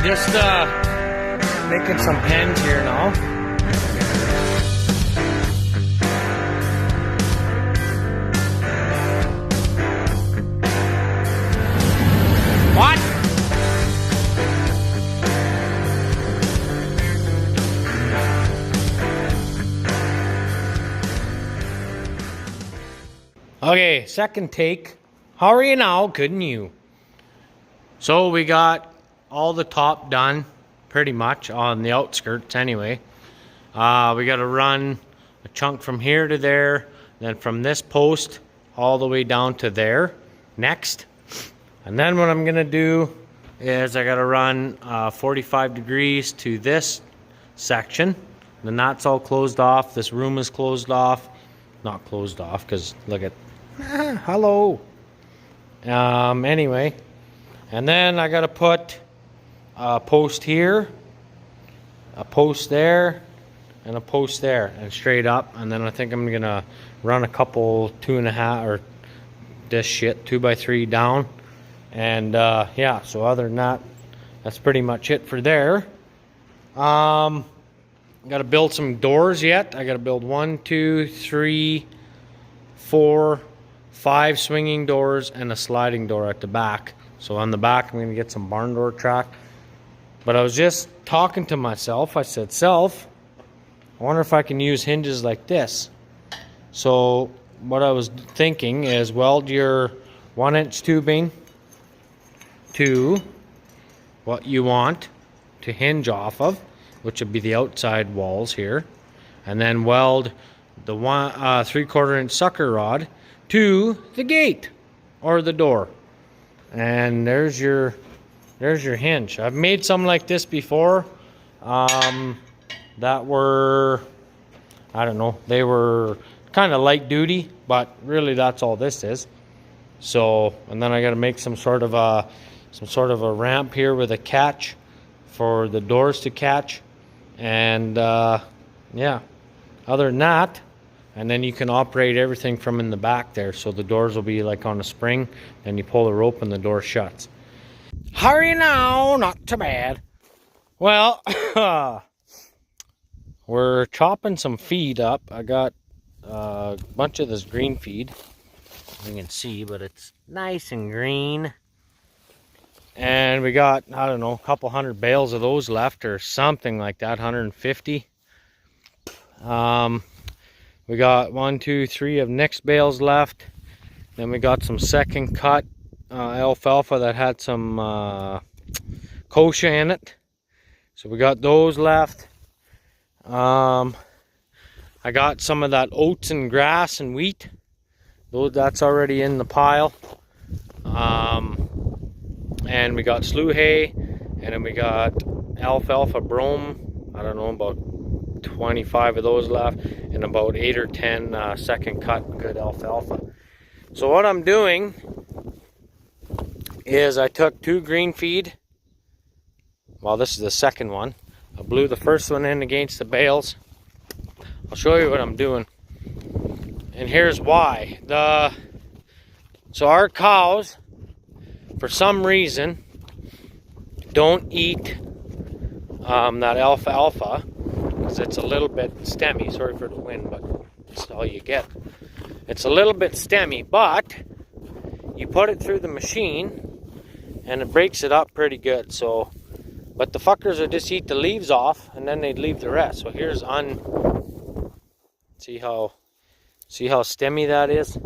just making some pens here now. What? Okay, second take. How are you now? Couldn't you? So we got all the top done, pretty much, on the outskirts anyway. We got to run a chunk from here to there, then from this post all the way down to there next. And then what I'm going to do is I got to run 45 degrees to this section. Then that's all closed off. This room is closed off. Not closed off because look at, hello. Anyway, and then I got to put a post here, a post there, and a post there, and straight up. And then I think I'm gonna run a couple 2.5 or this shit 2x3 down. And yeah, so other than that, that's pretty much it for there. Got to build some doors yet. I got to build 1, 2, 3, 4, 5 swinging doors and a sliding door at the back. So on the back, I'm going to get some barn door track. But I was just talking to myself. I said, self, I wonder if I can use hinges like this. So what I was thinking is weld your 1-inch tubing to what you want to hinge off of, which would be the outside walls here. And then weld the 3/4 inch sucker rod to the gate or the door. And there's your hinge. I've made some like this before that were, I don't know, they were kind of light duty, but really that's all this is. So, and then I got to make some sort of a ramp here with a catch for the doors to catch. And yeah, other than that, and then you can operate everything from in the back there. So the doors will be like on a spring, and you pull the rope and the door shuts. How are you now? Not too bad. Well, we're chopping some feed up. I got a bunch of this green feed. You can see, but it's nice and green. And we got, I don't know, a couple hundred bales of those left or something like that, 150. We got 1, 2, 3 of next bales left. Then we got some second cut alfalfa that had some kochia in it. So we got those left. I got some of that oats and grass and wheat. That's already in the pile. And we got slew hay, and then we got alfalfa brome. I don't know, about 25 of those left, and about 8 or 10 second cut good alfalfa. So what I'm doing is I took 2 green feed. Well, this is the second one. I blew the first one in against the bales. I'll show you what I'm doing. And here's why. So our cows, for some reason, don't eat that alfalfa because it's a little bit stemmy. Sorry for the wind, but that's all you get. It's a little bit stemmy, but you put it through the machine and it breaks it up pretty good. So, but the fuckers would just eat the leaves off and then they'd leave the rest. So here's see how stemmy that is.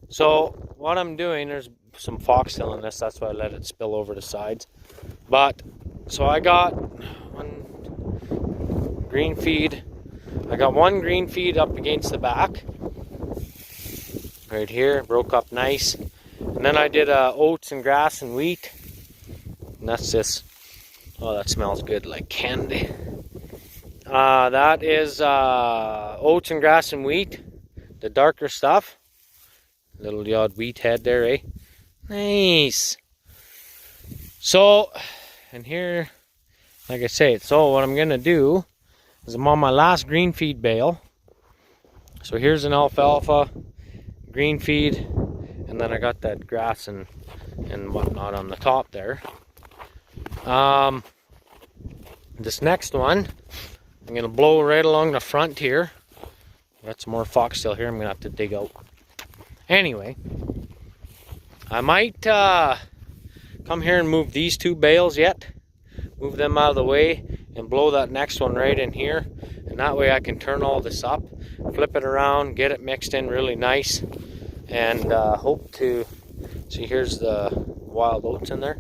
So what I'm doing, there's some foxtail in this, that's why I let it spill over the sides. But so I got one green feed. I got 1 green feed up against the back right here, broke up nice. And then I did oats and grass and wheat, and that's this. Oh, that smells good, like candy. That is oats and grass and wheat, the darker stuff. Little the odd wheat head there, eh? Nice. So, and here, like I say, so what I'm gonna do is I'm on my last green feed bale. So here's an alfalfa, green feed, and then I got that grass and whatnot on the top there. This next one, I'm gonna blow right along the front here. Got some more foxtail here I'm gonna have to dig out. Anyway, I might come here and move these 2 bales yet. Move them out of the way and blow that next one right in here. And that way I can turn all this up, flip it around, get it mixed in really nice. And hope to, see here's the wild oats in there.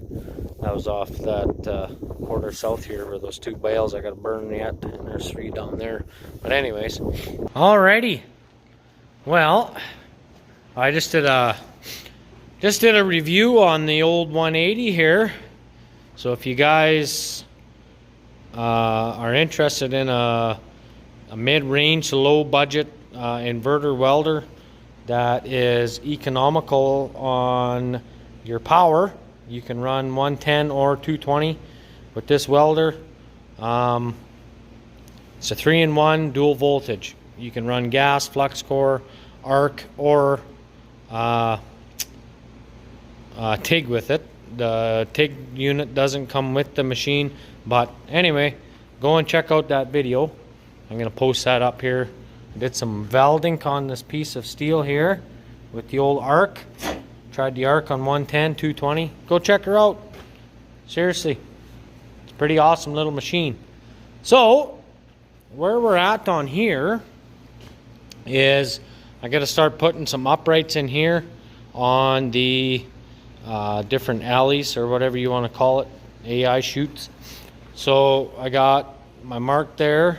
That was off that quarter south here where those 2 bales I gotta burn yet. And there's 3 down there. But anyways, alrighty. Well, I just did a review on the old 180 here. So if you guys are interested in a mid-range to low budget inverter welder that is economical on your power, you can run 110 or 220 with this welder. It's a 3-in-1 dual voltage. You can run gas, flux core, arc, or TIG with it. The TIG unit doesn't come with the machine, but anyway, go and check out that video. I'm gonna post that up here. I did some welding on this piece of steel here with the old arc. Tried the arc on 110, 220. Go check her out. Seriously, it's a pretty awesome little machine. So where we're at on here is I gotta start putting some uprights in here on the different alleys or whatever you want to call it, AI chutes. So I got my mark there.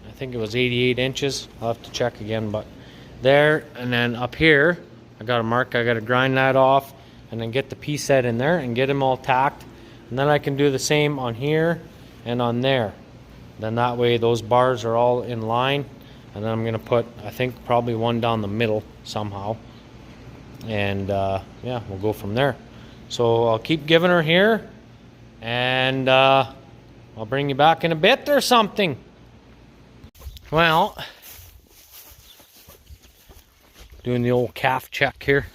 I think it was 88 inches. I'll have to check again, but there. And then up here, I got a mark. I got to grind that off and then get the piece set in there and get them all tacked. And then I can do the same on here and on there. Then that way those bars are all in line. And then I'm going to put, I think, probably one down the middle somehow. And yeah, we'll go from there. So I'll keep giving her here, and I'll bring you back in a bit or something. Well, doing the old calf check here.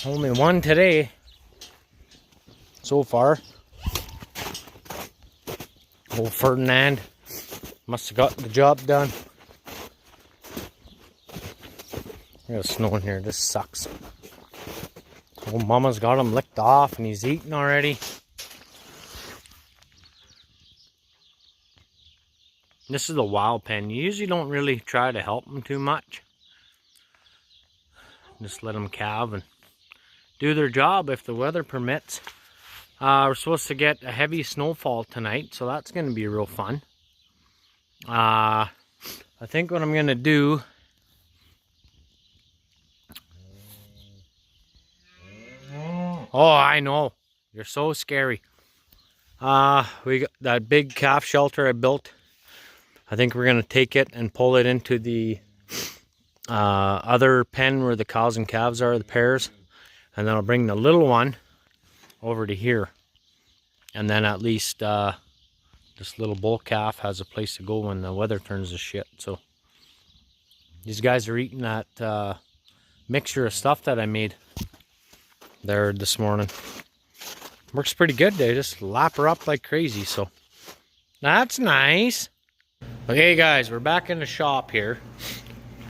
Only one today so far. Old Ferdinand must have got the job done. There's snow in here. This sucks. Old Mama's got him licked off and he's eating already. This is a wild pen. You usually don't really try to help them too much. Just let them calve and do their job if the weather permits. We're supposed to get a heavy snowfall tonight, so that's going to be real fun. I think what I'm going to do... Oh, I know. You're so scary. We got that big calf shelter I built. I think we're going to take it and pull it into the other pen where the cows and calves are, the pairs. And then I'll bring the little one over to here. And then at least this little bull calf has a place to go when the weather turns to shit. So these guys are eating that mixture of stuff that I made there this morning. Works pretty good. They just lap her up like crazy, so that's nice. Okay guys, we're back in the shop here.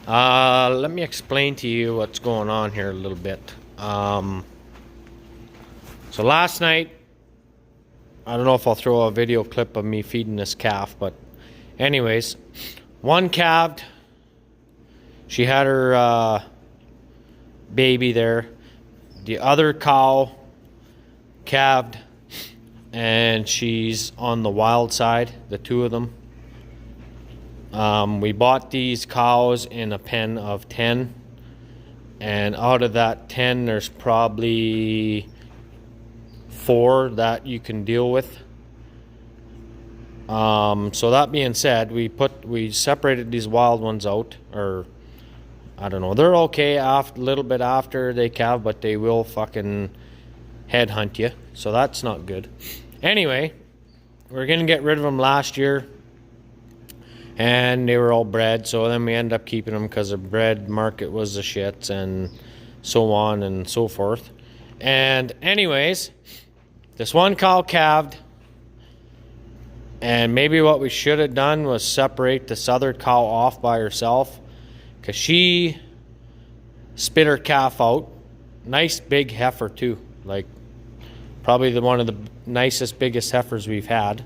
Let me explain to you what's going on here a little bit. So last night, I don't know if I'll throw a video clip of me feeding this calf, but anyways, one calved. She had her baby there. The other cow calved, and she's on the wild side, the two of them. We bought these cows in a pen of 10, and out of that 10 there's probably 4 that you can deal with. So that being said, we separated these wild ones out, or I don't know, they're okay after, a little bit after they calve, but they will fucking headhunt you, so that's not good. Anyway, we're gonna get rid of them last year, and they were all bred, so then we ended up keeping them because the bred market was the shits, and so on and so forth. And anyways, this one cow calved, And maybe what we should have done was separate this other cow off by herself, because she spit her calf out. Nice big heifer too, like probably one of the nicest, biggest heifers we've had.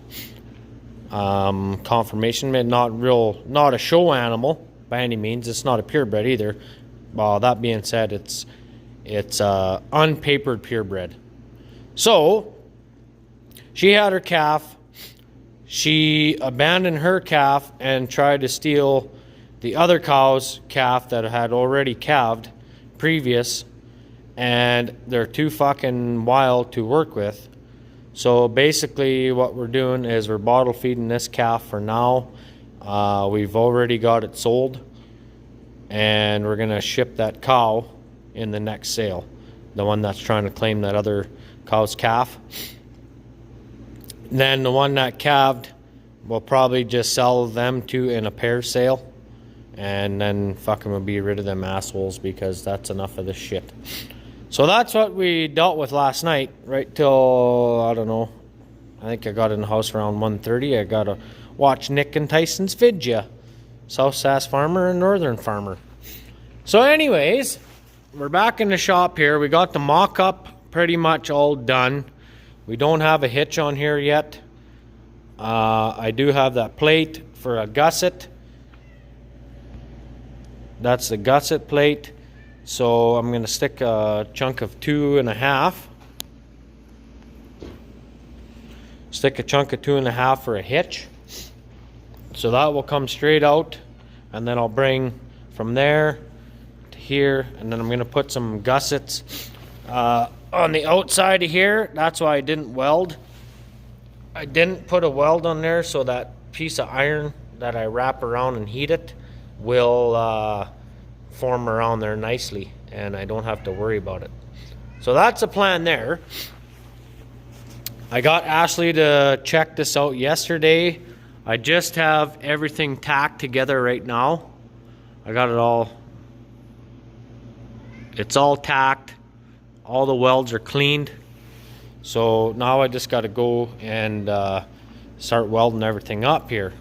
Conformation, not a show animal by any means. It's not a purebred either. Well, that being said, it's unpapered purebred. So she had her calf. She abandoned her calf and tried to steal the other cow's calf that had already calved previous, and they're too fucking wild to work with. So basically what we're doing is we're bottle feeding this calf for now. We've already got it sold, and we're gonna ship that cow in the next sale, the one that's trying to claim that other cow's calf. Then the one that calved, we'll probably just sell them two in a pair sale, and then fucking we'll be rid of them assholes, because that's enough of this shit. So that's what we dealt with last night, right till, I don't know, I think I got in the house around 1:30. I gotta watch Nick and Tyson's vidya, South Sass Farmer and Northern Farmer. So anyways, we're back in the shop here. We got the mock-up pretty much all done. We don't have a hitch on here yet. I do have that plate for a gusset. That's the gusset plate. So I'm going to stick a chunk of 2.5. Stick a chunk of 2.5 for a hitch. So that will come straight out. And then I'll bring from there to here. And then I'm going to put some gussets on the outside of here. That's why I didn't weld. I didn't put a weld on there, so that piece of iron that I wrap around and heat it will form around there nicely, and I don't have to worry about it. So that's the plan there. I got Ashley to check this out yesterday. I just have everything tacked together right now. I got it all. It's all tacked. All the welds are cleaned. So now I just got to go and start welding everything up here.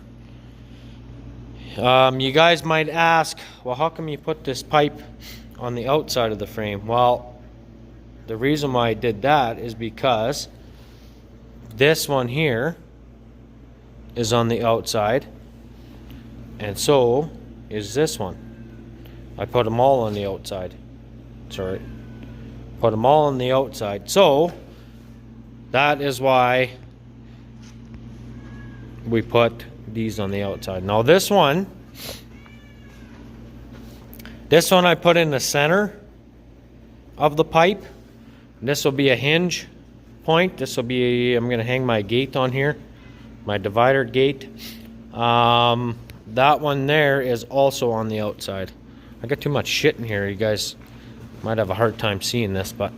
You guys might ask, well, how come you put this pipe on the outside of the frame? Well, the reason why I did that is because this one here is on the outside, and so is this one. I put them all on the outside. Sorry. Put them all on the outside. So that is why we put these on the outside. Now this one I put in the center of the pipe. This will be a hinge point. This will be, I'm going to hang my gate on here, my divider gate. That one there is also on the outside. I got too much shit in here. You guys might have a hard time seeing this, but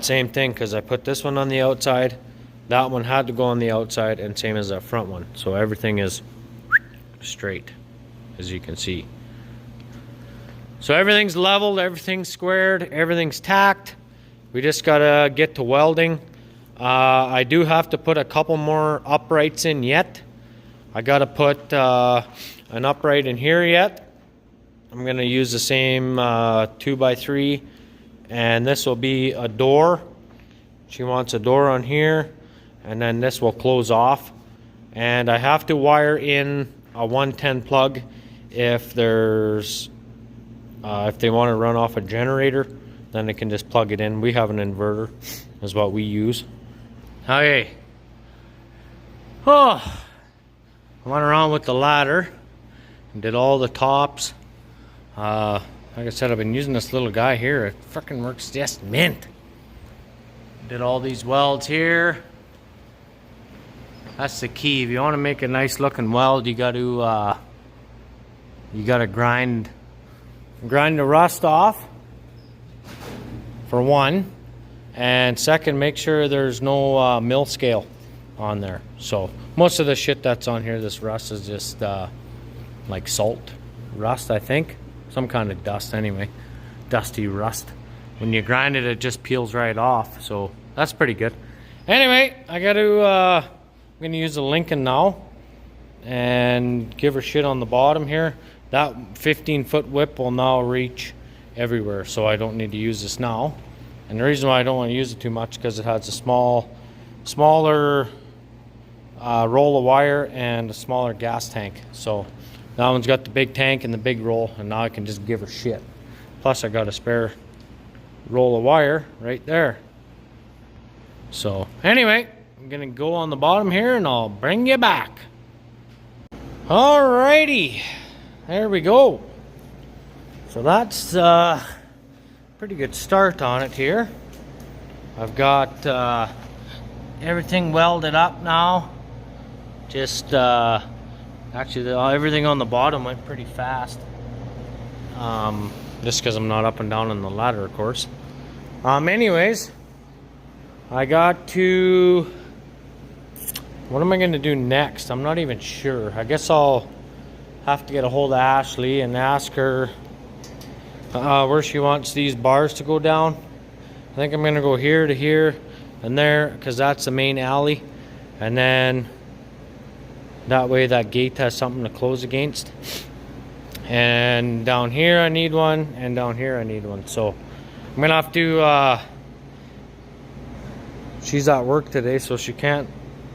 same thing, because I put this one on the outside. That one had to go on the outside, and same as that front one. So everything is straight, as you can see. So everything's leveled, everything's squared, everything's tacked. We just gotta get to welding. I do have to put a couple more uprights in yet. I gotta put an upright in here yet. I'm gonna use the same 2x3, and this will be a door. She wants a door on here, and then this will close off. And I have to wire in a 110 plug if there's if they want to run off a generator, then they can just plug it in. We have an inverter, is what we use. Okay. Oh, I went around with the ladder and did all the tops. Like I said, I've been using this little guy here. It freaking works just mint. Did all these welds here. That's the key. If you want to make a nice looking weld, you got to grind the rust off, for one, and second, make sure there's no mill scale on there. So most of the shit that's on here, this rust, is just like salt rust, I think. Some kind of dust anyway. Dusty rust. When you grind it, it just peels right off. So that's pretty good. Anyway, I got to going to use the Lincoln now and give her shit on the bottom here. That 15-foot whip will now reach everywhere, so I don't need to use this now. And the reason why I don't want to use it too much because it has a smaller roll of wire and a smaller gas tank. So that one's got the big tank and the big roll, and now I can just give her shit. Plus I got a spare roll of wire right there. So anyway, I'm gonna go on the bottom here and I'll bring you back. Alrighty, there we go. So that's pretty good start on it here. I've got everything welded up now. Just actually everything on the bottom went pretty fast. Just because I'm not up and down on the ladder, of course. Anyways, I got to, what am I going to do next? I'm not even sure. I guess I'll have to get a hold of Ashley and ask her where she wants these bars to go down. I think I'm going to go here to here and there, because that's the main alley. And then that way that gate has something to close against. And down here I need one, and down here I need one. So I'm going to have to, she's at work today, so she can't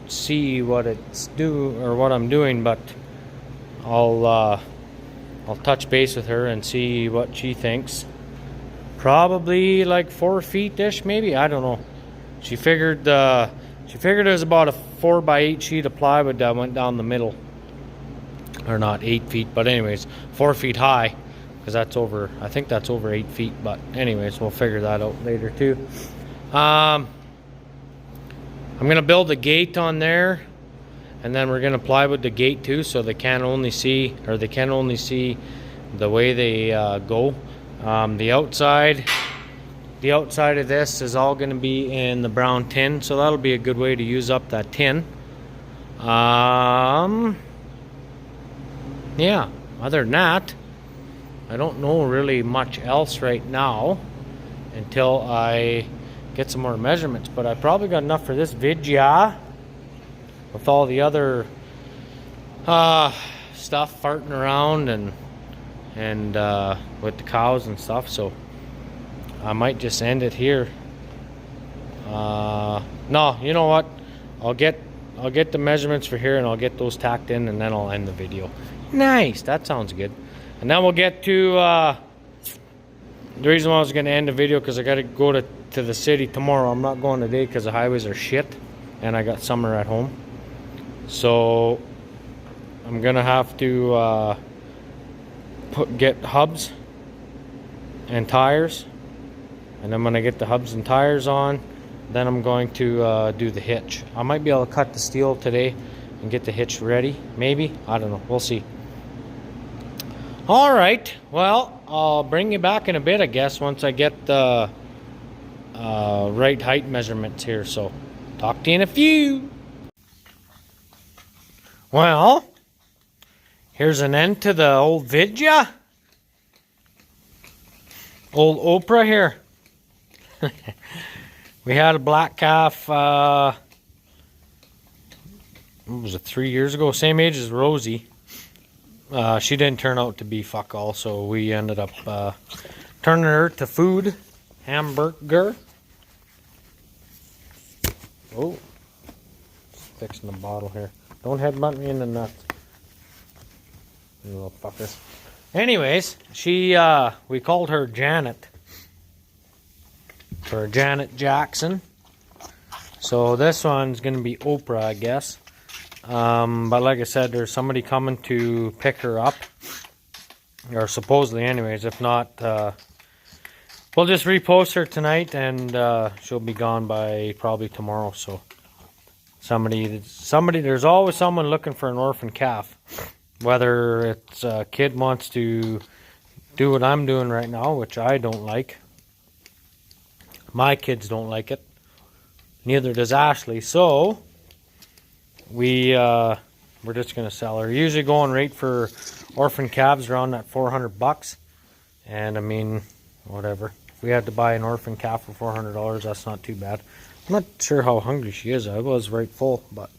see what I'm doing, but I'll touch base with her and see what she thinks. Probably like 4 feet-ish, maybe. I don't know. She figured it was about a 4x8 sheet of plywood that went down the middle, or not 8 feet, but anyways, 4 feet high, because that's over. I think that's over 8 feet. But anyways, we'll figure that out later too. I'm gonna build a gate on there, and then we're gonna plywood the gate too, so they can only see the way they go. The outside of this is all going to be in the brown tin, so that'll be a good way to use up that tin. Yeah, other than that, I don't know really much else right now until I get some more measurements, but I probably got enough for this video with all the other stuff farting around and with the cows and stuff. So I might just end it here. No, you know what? I'll get the measurements for here, and I'll get those tacked in, and then I'll end the video. Nice, that sounds good. And then we'll get to the reason why I was going to end the video, because I got to go to the city tomorrow. I'm not going today because the highways are shit, and I got summer at home. So I'm gonna have to get hubs and tires, and I'm gonna get the hubs and tires on. Then I'm going to do the hitch. I might be able to cut the steel today and get the hitch ready. Maybe, I don't know. We'll see. All right. Well, I'll bring you back in a bit, I guess, once I get the right height measurements here. So, talk to you in a few. Well, here's an end to the old vidya. Old Oprah here. We had a black calf, what was it, 3 years ago? Same age as Rosie. She didn't turn out to be fuck all, so we ended up turning her to food. Hamburger. Oh, fixing the bottle here. Don't headbutt me in the nuts, you little fucker. Anyways, we called her Janet, for Janet Jackson. So this one's gonna be Oprah, I guess. But like I said, there's somebody coming to pick her up, or supposedly anyways. If not, we'll just repost her tonight, and she'll be gone by probably tomorrow. So somebody, there's always someone looking for an orphan calf. Whether it's a kid wants to do what I'm doing right now, which I don't like. My kids don't like it. Neither does Ashley. So we're just gonna sell her. Usually going rate for orphan calves around that $400. And I mean, whatever. If we had to buy an orphan calf for $400, that's not too bad. I'm not sure how hungry she is. I was right full, but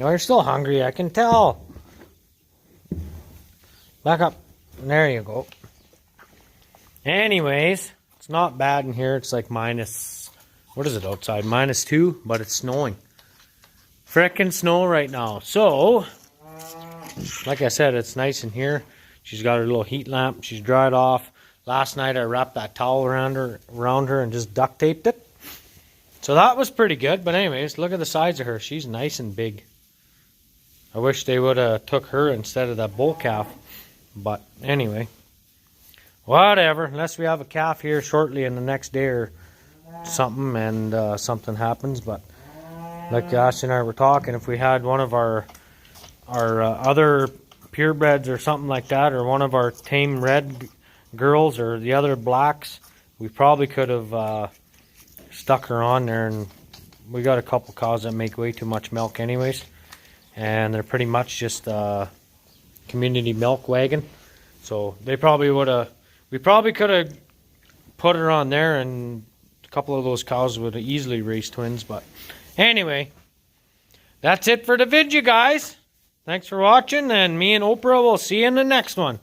No, you're still hungry, I can tell. Back up. There you go. Anyways, it's not bad in here. It's like minus, what is it outside? -2, but it's snowing. Frickin' snow right now. So, like I said, it's nice in here. She's got her little heat lamp. She's dried off. Last night I wrapped that towel around her and just duct taped it. So that was pretty good. But anyways, look at the size of her. She's nice and big. I wish they would have took her instead of that bull calf. But anyway, whatever. Unless we have a calf here shortly in the next day or something, and something happens. But like Josh and I were talking, if we had one of our other purebreds or something like that, or one of our tame red girls or the other blacks, we probably could have stuck her on there. And we got a couple cows that make way too much milk anyways, and they're pretty much just community milk wagon. So they probably would have, we probably could have put her on there, and a couple of those cows would have easily raised twins. But anyway, that's it for the video, guys. Thanks for watching, and me and Oprah will see you in the next one.